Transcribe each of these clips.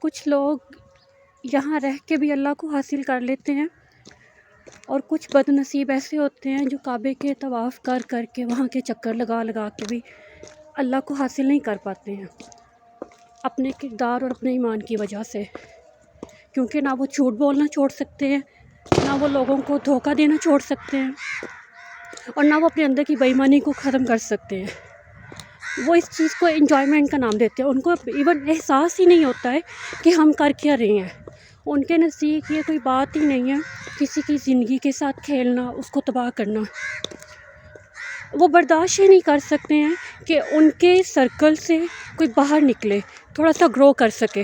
کچھ لوگ یہاں رہ کے بھی اللہ کو حاصل کر لیتے ہیں، اور کچھ بد نصیب ایسے ہوتے ہیں جو کعبے کے طواف کر کر کے، وہاں کے چکر لگا لگا کے بھی اللہ کو حاصل نہیں کر پاتے ہیں، اپنے کردار اور اپنے ایمان کی وجہ سے، کیونکہ نہ وہ جھوٹ بولنا چھوڑ سکتے ہیں، نہ وہ لوگوں کو دھوکہ دینا چھوڑ سکتے ہیں، اور نہ وہ اپنے اندر کی بے ایمانی کو ختم کر سکتے ہیں۔ وہ اس چیز کو انجوائمنٹ کا نام دیتے ہیں، ان کو ایون احساس ہی نہیں ہوتا ہے کہ ہم کر کیا رہے ہیں۔ ان کے نزدیک یہ کوئی بات ہی نہیں ہے کسی کی زندگی کے ساتھ کھیلنا، اس کو تباہ کرنا۔ وہ برداشت ہی نہیں کر سکتے ہیں کہ ان کے سرکل سے کوئی باہر نکلے، تھوڑا سا گرو کر سکے،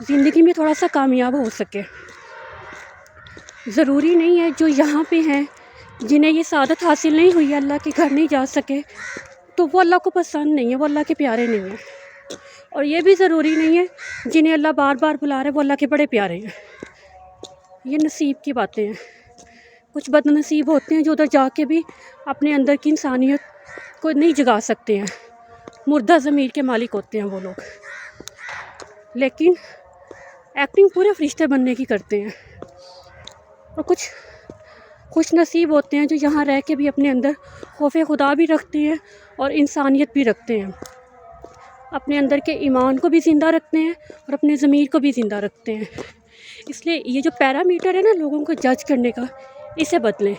زندگی میں تھوڑا سا کامیاب ہو سکے۔ ضروری نہیں ہے جو یہاں پہ ہیں، جنہیں یہ سعادت حاصل نہیں ہوئی، اللہ کے گھر نہیں جا سکے، تو وہ اللہ کو پسند نہیں ہے، وہ اللہ کے پیارے نہیں ہیں۔ اور یہ بھی ضروری نہیں ہے جنہیں اللہ بار بار بلا رہے وہ اللہ کے بڑے پیارے ہیں۔ یہ نصیب کی باتیں ہیں۔ کچھ بد نصیب ہوتے ہیں جو ادھر جا کے بھی اپنے اندر کی انسانیت کو نہیں جگا سکتے ہیں، مردہ ضمیر کے مالک ہوتے ہیں وہ لوگ، لیکن ایکٹنگ پورے فرشتے بننے کی کرتے ہیں۔ اور کچھ خوش نصیب ہوتے ہیں جو یہاں رہ کے بھی اپنے اندر خوف خدا بھی رکھتے ہیں اور انسانیت بھی رکھتے ہیں، اپنے اندر کے ایمان کو بھی زندہ رکھتے ہیں اور اپنے ضمیر کو بھی زندہ رکھتے ہیں۔ اس لیے یہ جو پیرامیٹر ہے نا لوگوں کو جج کرنے کا، اسے بدلیں۔